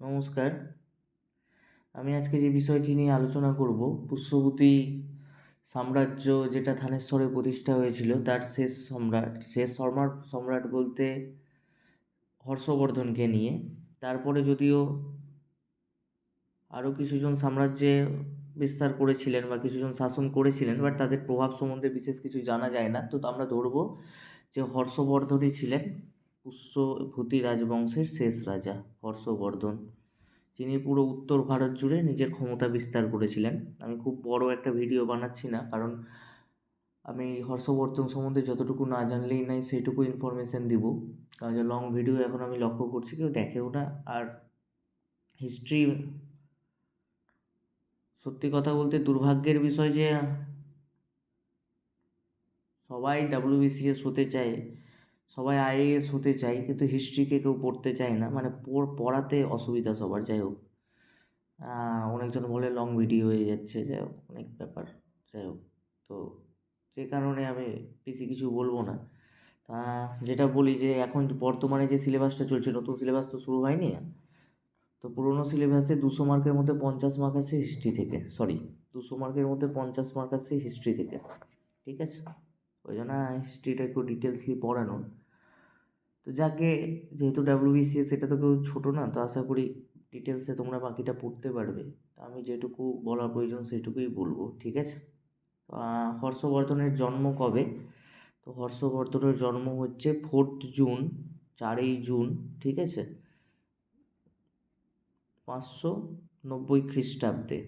নমস্কার। আমি আজকে যে বিষয়টি নিয়ে আলোচনা করব, পুষ্যভূতি সাম্রাজ্য যেটা থানেশ্বরে প্রতিষ্ঠা হয়েছিল তার শেষ সম্রাট বলতে হর্ষবর্ধনকে নিয়ে। তারপরে যদিও আরও কিছুজন সাম্রাজ্যে বিস্তার করেছিলেন বা কিছুজন শাসন করেছিলেন, বাট তাদের প্রভাব সম্বন্ধে বিশেষ কিছু জানা যায় না। তো আমরা ধরবো যে হর্ষবর্ধনই ছিলেন পুষ্যভূতি রাজবংশের শেষ রাজা, হর্ষবর্ধন, যিনি পুরো উত্তর ভারত জুড়ে নিজের ক্ষমতা বিস্তার করেছিলেন। আমি খুব বড় একটা ভিডিও বানাচ্ছি না, কারণ আমি হর্ষবর্ধন সম্বন্ধে যতটুকু না জানলেই নাই সেইটুকু ইনফরমেশন দিব। কারণ যে লং ভিডিও এখন আমি লক্ষ্য করছি কেউ দেখেও না। আর হিস্ট্রি, সত্যি কথা বলতে দুর্ভাগ্যের বিষয় যে সবাই ডাব্লিউবিসিএস হতে চায়, সবাই আইএএস হতে চায়, কিন্তু হিস্ট্রিকে কেউ পড়তে চায় না। মানে পড়াতে অসুবিধা সবার। যাই হোক, অনেকজন বলে লং ভিডিও হয়ে যাচ্ছে, যাই হোক অনেক ব্যাপার। যাই হোক, তো যে কারণে আমি বেশি কিছু বলবো না। তা যেটা বলি যে এখন বর্তমানে যে সিলেবাসটা চলছে, নতুন সিলেবাস তো শুরু হয়নি। তো পুরোনো সিলেবাসে 200 মার্কের মধ্যে 50 মার্ক আসে হিস্ট্রি থেকে, সরি, 200 মার্কের মধ্যে 50 মার্ক আসে হিস্ট্রি থেকে, ঠিক আছে? ওই জন্য হিস্ট্রিটা একটু ডিটেলসলি পড়ানো। তো যাকে, যেহেতু ডাব্লিউবিসিএস এটা তো কেউ ছোটো না, তো আশা করি ডিটেলসে তোমরা বাকিটা পড়তে পারবে। তো আমি যেটুকু বলার প্রয়োজন সেইটুকুই বলবো, ঠিক আছে? হর্ষবর্ধনের জন্ম কবে? তো হর্ষবর্ধনের জন্ম হচ্ছে 4 জুন, 4ই জুন, ঠিক আছে, 590 খ্রিস্টাব্দে।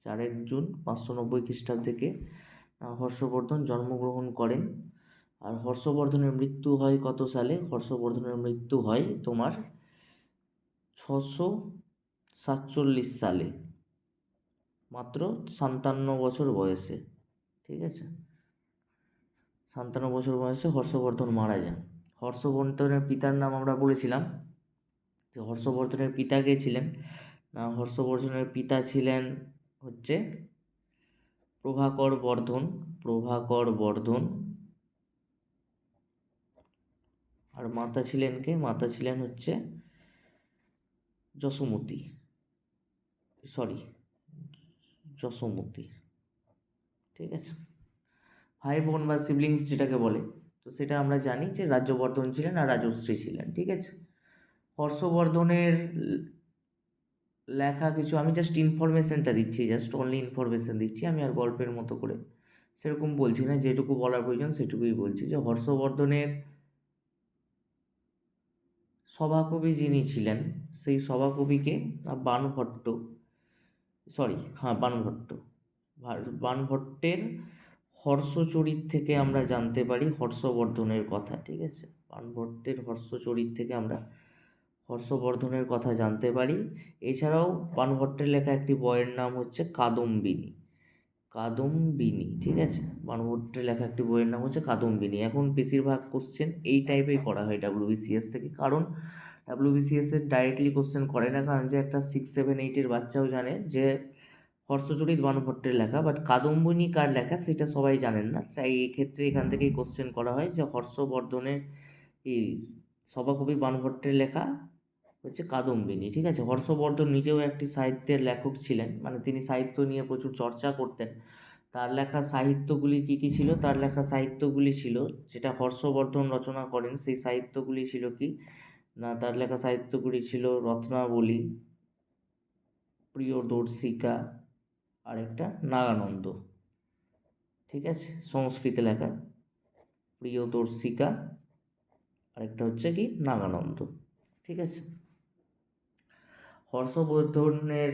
4 জুন 590 খ্রিস্টাব্দে হর্ষবর্ধন জন্মগ্রহণ করেন। আর হর্ষবর্ধনের মৃত্যু হয় কত সালে? হর্ষবর্ধনের মৃত্যু হয় তোমার 647 সালে, মাত্র 57 বছর বয়সে, ঠিক আছে? 57 বছর বয়সে হর্ষবর্ধন মারা যান। হর্ষবর্ধনের পিতার নাম আমরা বলেছিলাম যে হর্ষবর্ধনের পিতা কে ছিলেন। না, হর্ষবর্ধনের পিতা ছিলেন হচ্ছে প্রভাকর বর্ধন। প্রভাকর বর্ধন। আর মাতা ছিলেন কে? মাতা ছিলেন হচ্ছে যশোমতী, সরি, যশোমতী, ঠিক আছে? ভাই বোন বা সিবলিংস যেটাকে বলে, তো সেটা আমরা জানি যে রাজ্যবর্ধন ছিলেন আর রাজশ্রী ছিলেন, ঠিক আছে? হর্ষবর্ধনের লেখা কিছু, আমি জাস্ট ইনফরমেশনটা দিচ্ছি, জাস্ট অনলি ইনফরমেশন দিচ্ছি। আমি আর গল্পের মতো করে সেরকম বলছি না, যেটুকু বলার প্রয়োজন সেটুকুই বলছি। যে হর্ষবর্ধনের সভাকবি যিনি ছিলেন, সেই সভাকবিকে বাণভট্ট, সরি, হ্যাঁ, বাণভট্ট। বাণভট্টের হর্ষচরিত থেকে আমরা জানতে পারি হর্ষবর্ধনের কথা, ঠিক আছে? বাণভট্টের হর্ষচরিত থেকে আমরা হর্ষবর্ধনের কথা জানতে পারি। এছাড়াও বাণভট্টের লেখা একটি বইয়ের নাম হচ্ছে কাদম্বিনী। কাদম্বিনী, ঠিক আছে? বাণভট্টের লেখা একটি বইয়ের নাম হচ্ছে কাদম্বিনী। এখন বেশিরভাগ কোশ্চেন এই টাইপেই করা হয় ডাব্লিউবিসিএস থেকে, কারণ ডাব্লিউবিসিএস এর ডাইরেক্টলি কোশ্চেন করে না, কারণ যে একটা 6, 7, 8-এর বাচ্চাও জানে যে হর্ষচরিত বাণভট্টের লেখা, বাট কাদম্বিনী কার লেখা সেটা সবাই জানেন না। তাই এক্ষেত্রে এখান থেকেই কোশ্চেন করা হয় যে হর্ষবর্ধনের এই সভাকবি বাণভট্টের লেখা হচ্ছে কাদম্বিনী, ঠিক আছে? হর্ষবর্ধন নিজেও একটি সাহিত্যের লেখক ছিলেন, মানে তিনি সাহিত্য নিয়ে প্রচুর চর্চা করতেন। তার লেখা সাহিত্যগুলি কী কী ছিল? তার লেখা সাহিত্যগুলি ছিল, যেটা হর্ষবর্ধন রচনা করেন, সেই সাহিত্যগুলি ছিল কি না, তার লেখা সাহিত্যগুলি ছিল রত্নাবলী, প্রিয়দর্শিকা, আর একটা নাগানন্দ, ঠিক আছে? সংস্কৃতে লেখা প্রিয়দর্শিকা, আরেকটা হচ্ছে কি নাগানন্দ, ঠিক আছে? হর্ষবর্ধনের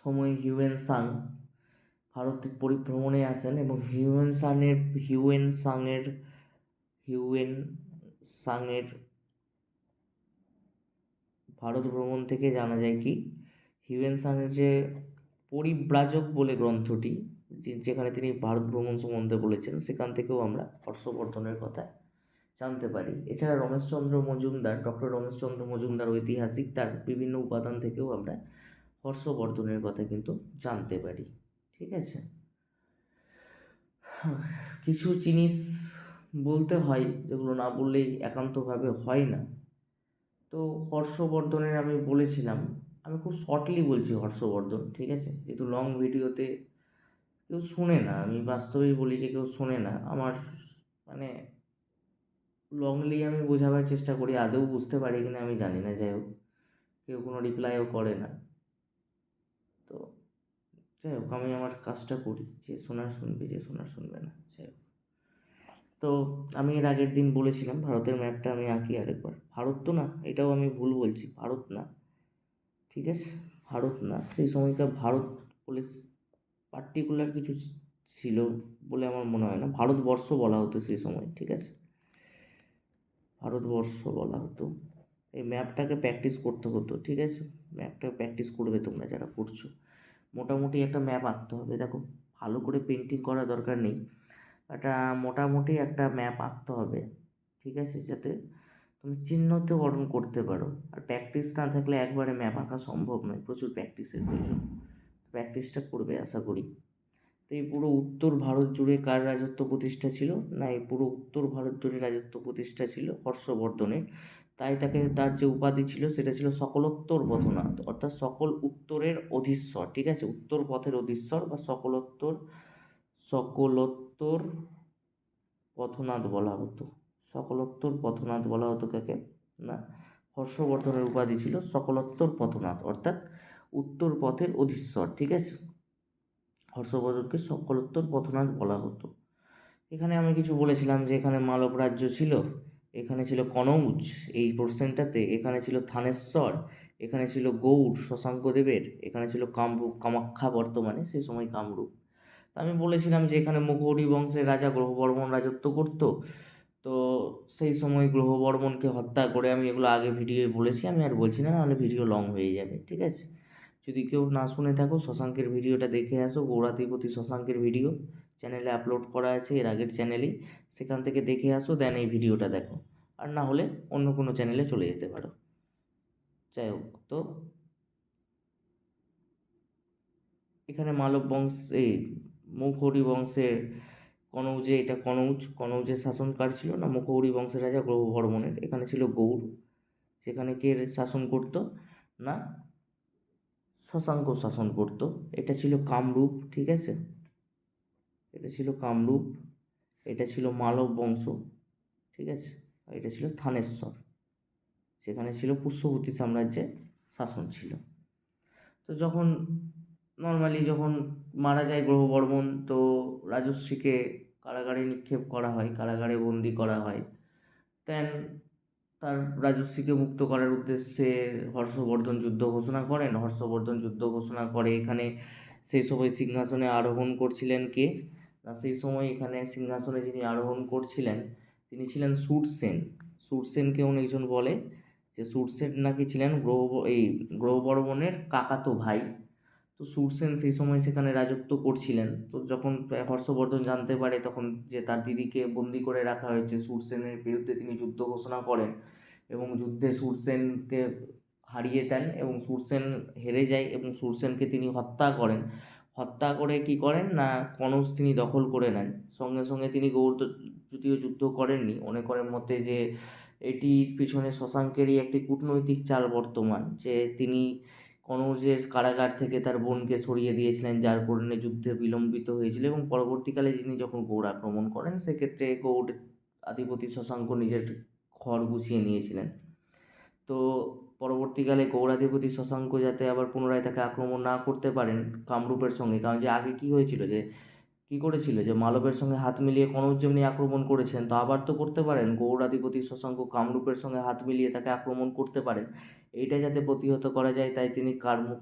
সময় হিউয়েন সাং ভারতের পরিভ্রমণে আসেন, এবং হিউয়েন সাংয়ের ভারত ভ্রমণ থেকে জানা যায় কি, হিউয়েন সাংয়ের যে পরিব্রাজক বলে গ্রন্থটি, যেখানে তিনি ভারত ভ্রমণ সম্বন্ধে বলেছেন, সেখান থেকেও আমরা হর্ষবর্ধনের কথা জানতে পারি। এছাড়া রমেশচন্দ্র মজুমদার, ডক্টর রমেশচন্দ্র মজুমদার ঐতিহাসিক, তার বিভিন্ন উপাদান থেকেও আমরা হর্ষবর্ধনের কথা কিন্তু জানতে পারি, ঠিক আছে? কিছু জিনিস বলতে হয় যেগুলো না বললেই একান্তভাবে হয় না। তো হর্ষবর্ধনের আমি বলেছিলাম, আমি খুব শর্টলি বলছি হর্ষবর্ধন, ঠিক আছে, যেহেতু লং ভিডিওতে কেউ শোনে না, আমি বাস্তবেই বলি যে কেউ শোনে না আমার, মানে লংলি আমি বোঝাবার চেষ্টা করি, আদৌ বুঝতে পারি কিনা আমি জানি না, যাই হোক কেউ কোনো রিপ্লাইও করে না। তো যাই হোক আমি আমার কাজটা করি, যে শোনার শুনবে, যে শোনার শুনবে না, যাই হোক। তো আমি এর আগের দিন বলেছিলাম ভারতের ম্যাপটা আমি আঁকি আরেকবার, ভারত তো না, এটাও আমি ভুল বলছি, ভারত না, ঠিক আছে, ভারত না, সেই সময়কার ভারত বলে পার্টিকুলার কিছু ছিল বলে আমার মনে হয় না, ভারতবর্ষ বলা হতো সেই সময়, ঠিক আছে, ভারতবর্ষ বলা হতো। এই ম্যাপটাকে প্র্যাকটিস করতে হতো, ঠিক আছে, ম্যাপটা প্র্যাকটিস করবে তোমরা যারা করছো, মোটামুটি একটা ম্যাপ আঁকতে হবে, দেখো ভালো করে পেন্টিং করার দরকার নেই, একটা মোটামুটি একটা ম্যাপ আঁকতে হবে, ঠিক আছে, যাতে তুমি চিহ্নিতকরণ করতে পারো। আর প্র্যাকটিস না থাকলে একবারে ম্যাপ আঁকা সম্ভব নয়, প্রচুর প্র্যাকটিসের প্রয়োজন, প্র্যাকটিসটা করবে আশা করি। তো এই পুরো উত্তর ভারত জুড়ে কার রাজত্ব প্রতিষ্ঠা ছিল, না এই পুরো উত্তর ভারত জুড়ে রাজত্ব প্রতিষ্ঠা ছিল হর্ষবর্ধনের, তাই তাকে তার যে উপাধি ছিল সেটা ছিল সকলোত্তর পথনাথ, অর্থাৎ সকল উত্তরের অধীশ্বর, ঠিক আছে, উত্তর পথের অধীশ্বর বা সকলোত্তর পথনাথ বলা হতো, সকলোত্তর পথনাথ বলা হতো কাকে, না হর্ষবর্ধনের উপাধি ছিল সকলোত্তর পথনাথ, অর্থাৎ উত্তর পথের অধীশ্বর, ঠিক আছে, হর্ষবর্ধনকে সকলোত্তর পথনাথ বলা হতো। এখানে আমি কিছু বলেছিলাম যে এখানে মালব রাজ্য ছিল, এখানে ছিল কনৌজ এই পোর্শনটাতে, এখানে ছিল থানেশ্বর, এখানে ছিল গৌড় শশাঙ্কদেবের, এখানে ছিল কামরূপ কামাখ্যা বর্তমানে, সেই সময় কামরূপ। তা আমি বলেছিলাম যে এখানে মুঘলি বংশের রাজা গ্রহবর্মণ রাজত্ব করতো, তো সেই সময় গ্রহবর্মণকে হত্যা করে, আমি এগুলো আগে ভিডিওয়ে বলেছি, আমি আর বলছি না, নাহলে ভিডিও লং হয়ে যাবে, ঠিক আছে। যদি কেউ না শুনে থাকো শশাঙ্কের ভিডিওটা দেখে আসো, গৌরাধিপতি শশাঙ্কের ভিডিও চ্যানেলে আপলোড করা আছে, এর আগের চ্যানেলেই, সেখান থেকে দেখে আসো, দেন এই ভিডিওটা দেখো, আর না হলে অন্য কোনো চ্যানেলে চলে যেতে পারো। যাই হোক, তো এখানে মালব বংশ এই মুঘলি বংশের কনৌজে, এটা কনৌজের শাসনকার ছিল না মুঘলি বংশের রাজা গ্রহবর্মণের, এখানে ছিল গৌড়, সেখানে কে শাসন করতো, না শশাঙ্ক শাসন করতো, এটা ছিল কামরূপ, ঠিক আছে, এটা ছিল কামরূপ, এটা ছিল মালব বংশ, ঠিক আছে, আর এটা ছিল থানেশ্বর, সেখানে ছিল পুষ্যভূতি সাম্রাজ্যের শাসন ছিল। তো যখন নর্মালি যখন মারা যায় গ্রহবর্মণ, তো রাজর্ষিকে কারাগারে নিক্ষেপ করা হয়, কারাগারে বন্দি করা হয়, দেন তার রাজর্ষিকে মুক্ত করার উদ্দেশ্যে হর্ষবর্ধন যুদ্ধ ঘোষণা করেন, হর্ষবর্ধন যুদ্ধ ঘোষণা করে, এখানে সেই সময় সিংহাসনে আরোহণ করছিলেন কে, না সেই সময় এখানে সিংহাসনে যিনি আরোহণ করছিলেন তিনি ছিলেন সুরসেন, সুরসেনকে অনেকজন বলে যে সুরসেন নাকি ছিলেন গ্রহবর্মণের কাকাতো ভাই। তো সুরসেন সেই সময় সেখানে রাজত্ব করছিলেন, তো যখন হর্ষবর্ধন জানতে পারে তখন যে তার দিদিকে বন্দি করে রাখা হয়েছে, সুরসেনের বিরুদ্ধে তিনি যুদ্ধ ঘোষণা করেন এবং যুদ্ধে সুরসেনকে হারিয়ে দেন এবং সুরসেন হেরে যায় এবং সুরসেনকে তিনি হত্যা করেন, হত্যা করে কি করেন না কনৌজ তিনি দখল করে নেন, সঙ্গে সঙ্গে তিনি গৌড় যদিও যুদ্ধ করেননি, অনেকের মতে যে এটির পিছনে শশাঙ্কেরই একটি কূটনৈতিক চাল বর্তমান, যে তিনি কনৌজের কারাগার থেকে তার বোনকে সরিয়ে দিয়েছিলেন, যার কারণে যুদ্ধে বিলম্বিত হয়েছিল এবং পরবর্তীকালে যিনি যখন গৌড় আক্রমণ করেন সেক্ষেত্রে গৌড় আধিপতি শশাঙ্ক নিজের ঘর গুছিয়ে নিয়েছিলেন। তো পরবর্তীকালে গৌড়াধিপতি শশাঙ্ক যাতে আবার পুনরায় তাকে আক্রমণ না করতে পারেন কামরূপের সঙ্গে, কারণ যে আগে কি হয়েছিল যে কি করেছিল যে মালবের সঙ্গে হাত মিলিয়ে কনৌজ যেমনি আক্রমণ করেছেন, তো আবার তো করতে পারেন গৌড়াধিপতি শশাঙ্ক কামরূপের সঙ্গে হাত মিলিয়ে তাকে আক্রমণ করতে পারেন, এইটা যাতে প্রতিহত করা যায় তাই তিনি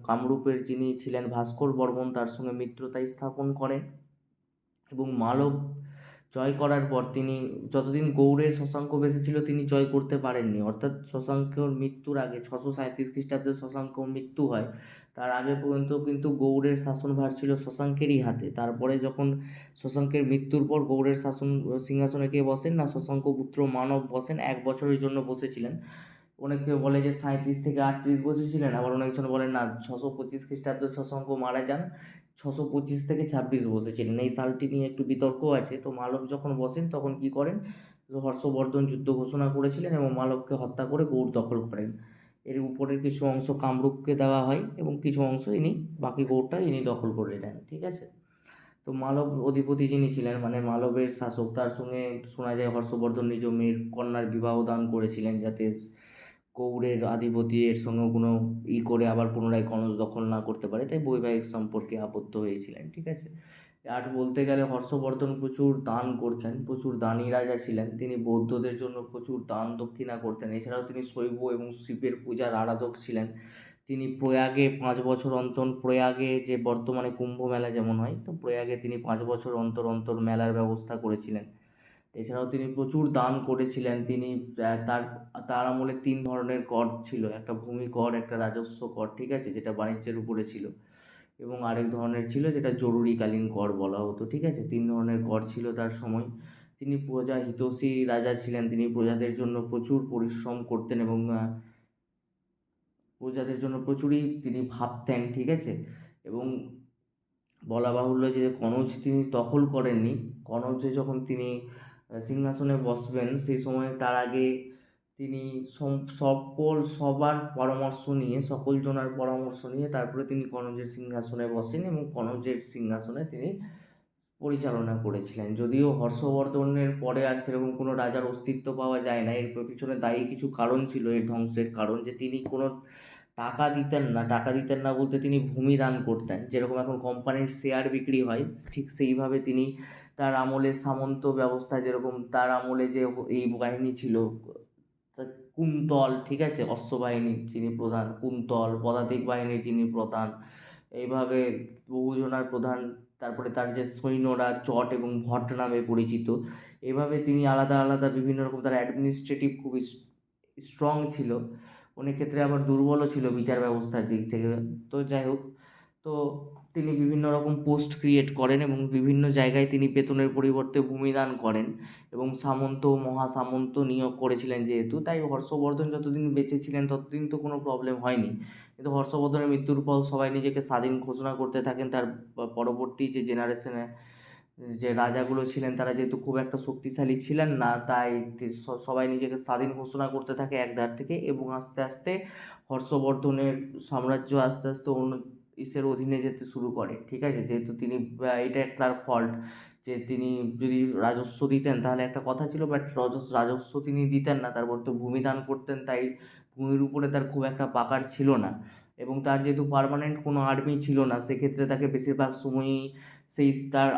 কামরূপের যিনি ছিলেন ভাস্কর বর্মণ তার সঙ্গে মিত্রতা স্থাপন করেন এবং মালব জয় করার পর তিনি যতদিন গৌড়ে শশাঙ্ক বেঁচে ছিল তিনি জয় করতে পারেননি, অর্থাৎ শশাঙ্কর মৃত্যুর আগে 637 খ্রিস্টাব্দে শশাঙ্কর মৃত্যু হয়, তার আগে পর্যন্ত কিন্তু গৌড়ের শাসনভার ছিল শশাঙ্কেরই হাতে। তারপরে যখন শশাঙ্কের মৃত্যুর পর গৌড়ের শাসন সিংহাসনে কে বসেন, না শশাঙ্ক পুত্র মানব বসেন, 1 বছরের জন্য বসেছিলেন, অনেকে বলে যে 37 থেকে 38 বসেছিলেন, আবার অনেকজন বলেন না 625 খ্রিস্টাব্দে শশাঙ্ক মারা যান, 625 থেকে 26 বসেছিলেন, এই সালটি নিয়ে একটু বিতর্ক আছে। তো মালব যখন বসেন তখন কি করেন তো হর্ষবর্ধন যুদ্ধ ঘোষণা করেছিলেন এবং মালবকে হত্যা করে গৌড় দখল করেন। এর উপরের কিছু অংশ কামরূপকে দেওয়া হয় এবং কিছু অংশ বাকি গৌড়টা দখল করে নেন, ঠিক আছে। তো মালব অধিপতি যিনি ছিলেন, মানে মালবের শাসক, তার সঙ্গে শোনা যায় হর্ষবর্ধন নিজ মেয়ের কন্যার বিবাহ দান করেছিলেন, যাতে গৌড়ের আধিপত্যের সঙ্গে কোনো করে আবার পুনরায় কনৌজ দখল না করতে পারে, তাই বৈবাহিক সম্পর্কে আবদ্ধ হয়েছিলেন, ঠিক আছে। আর বলতে গেলে হর্ষবর্ধন প্রচুর দান করতেন, প্রচুর দানী রাজা ছিলেন। তিনি বৌদ্ধদের জন্য প্রচুর দান দক্ষিণা করতেন। এছাড়াও তিনি শৈব এবং শিবের পূজার আরাধক ছিলেন। তিনি প্রয়াগে 5 বছর অন্তর, প্রয়াগে যে বর্তমানে কুম্ভ মেলা যেমন হয়, তো প্রয়াগে তিনি 5 বছর অন্তর অন্তর মেলার ব্যবস্থা করেছিলেন। এছাড়াও তিনি প্রচুর দান করেছিলেন। তিনি তার তার আমলে 3 ধরনের কর ছিল, একটা ভূমি কর, একটা রাজস্ব কর, ঠিক আছে, যেটা বাণিজ্যের উপরে ছিল, এবং আরেক ধরনের ছিল যেটা জরুরিকালীন কর বলা হতো, ঠিক আছে। 3 ধরনের কর ছিল তার সময়। তিনি প্রজা হিতৈষী রাজা ছিলেন। তিনি প্রজাদের জন্য প্রচুর পরিশ্রম করতেন এবং প্রজাদের জন্য প্রচুরই তিনি ভাবতেন, ঠিক আছে। এবং বলা বাহুল্য যে কনৌজ তিনি দখল করেননি। কনৌজে যখন তিনি সিংহাসনে বসবেন, সেই সময় তার আগে তিনি সবার পরামর্শ নিয়ে, সকল জনের পরামর্শ নিয়ে তারপরে তিনি কনৌজের সিংহাসনে বসেন এবং কনৌজের সিংহাসনে তিনি পরিচালনা করেছিলেন। যদিও হর্ষবর্ধনের পরে আর সেরকম কোনো রাজার অস্তিত্ব পাওয়া যায় না। এর পিছনে দায়ী কিছু কারণ ছিল, এর ধ্বংসের কারণ, যে তিনি কোনো টাকা দিতেন না বলতে তিনি ভূমি দান করতেন। যেরকম এখন কোম্পানির শেয়ার বিক্রি হয়, ঠিক সেইভাবে তিনি তার আমলে সামন্ত ব্যবস্থা, যেরকম তার আমলে যে এই বাহিনী ছিল, কুন্তল, ঠিক আছে, অশ্ববাহিনীর যিনি প্রধান, কুন্তল পদাতিক বাহিনীর যিনি প্রধান, এইভাবে বহুজনার প্রধান, তারপরে তার যে সৈন্যরা চট এবং ভট নামে পরিচিত, এভাবে তিনি আলাদা আলাদা বিভিন্ন রকম, তার অ্যাডমিনিস্ট্রেটিভ খুবই স্ট্রং ছিল। অনেক ক্ষেত্রে আবার দুর্বলও ছিল বিচার ব্যবস্থার দিক থেকে। তো যাই হোক, তো তিনি বিভিন্ন রকম পোস্ট ক্রিয়েট করেন এবং বিভিন্ন জায়গায় তিনি বেতনের পরিবর্তে ভূমিদান করেন এবং সামন্ত মহাসামন্ত নিয়োগ করেছিলেন, যেহেতু তাই হর্ষবর্ধন যতদিন বেঁচে ছিলেন ততদিন তো কোনো প্রবলেম হয়নি। কিন্তু হর্ষবর্ধনের মৃত্যুর পর সবাই নিজেকে স্বাধীন ঘোষণা করতে থাকেন। তার পরবর্তী যে জেনারেশনে যে রাজাগুলো ছিলেন, তারা যেহেতু খুব একটা শক্তিশালী ছিলেন না, তাই সবাই নিজেকে স্বাধীন ঘোষণা করতে থাকে এক ধার থেকে, এবং আস্তে আস্তে হর্ষবর্ধনের সাম্রাজ্য আস্তে আস্তে অন্য ইসের অধীনে যেতে শুরু করে, ঠিক আছে। যেহেতু তিনি এটা তার ফল্ট, যে তিনি যদি রাজস্ব দিতেন তাহলে একটা কথা ছিল, বাট রাজস্ব তিনি দিতেন না, তার বলতে ভূমি দান করতেন, তাই ভূমির উপরে তার খুব একটা পাকার ছিল না। এবং তার যেহেতু পার্মানেন্ট কোনো আর্মি ছিল না, সেক্ষেত্রে তাকে বেশিরভাগ সময়ই সেই তার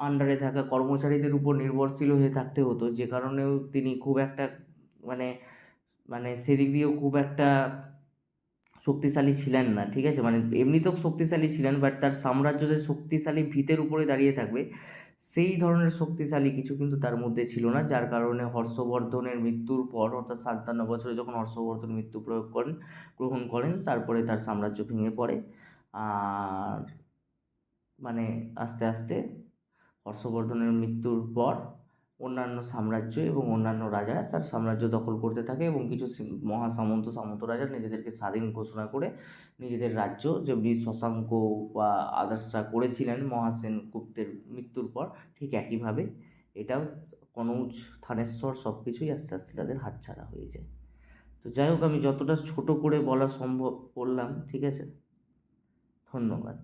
আন্ডারে থাকা কর্মচারীদের উপর নির্ভরশীল হয়ে থাকতে হতো, যে কারণেও তিনি খুব একটা মানে মানে সেদিক দিয়েও খুব একটা শক্তিশালী ছিলেন না, ঠিক আছে। মানে এমনিতেও শক্তিশালী ছিলেন, বাট তার সাম্রাজ্য যে শক্তিশালী ভিতের উপরে দাঁড়িয়ে থাকবে, সেই ধরনের শক্তিশালী কিছু কিন্তু তার মধ্যে ছিল না, যার কারণে হর্ষবর্ধনের মৃত্যুর পর, অর্থাৎ 57 বছরে যখন হর্ষবর্ধন গ্রহণ করেন, তারপরে তার সাম্রাজ্য ভেঙে পড়ে। আর মানে আস্তে আস্তে হর্ষবর্ধনের মৃত্যুর পর অন্যান্য সাম্রাজ্য এবং অন্যান্য রাজারা তার সাম্রাজ্য দখল করতে থাকে এবং কিছু সামন্ত রাজা নিজেদেরকে স্বাধীন ঘোষণা করে নিজেদের রাজ্য, যেমনি শশাঙ্ক বা আদার্সরা করেছিলেন মহাসেন গুপ্তের মৃত্যুর পর, ঠিক একইভাবে এটাও কনৌজ, থানেশ্বর সব কিছুই আস্তে আস্তে তাদের হাতছাড়া হয়ে যায়। তো যাই হোক, আমি যতটা ছোট করে বলা সম্ভব বললাম, ঠিক আছে। ধন্যবাদ।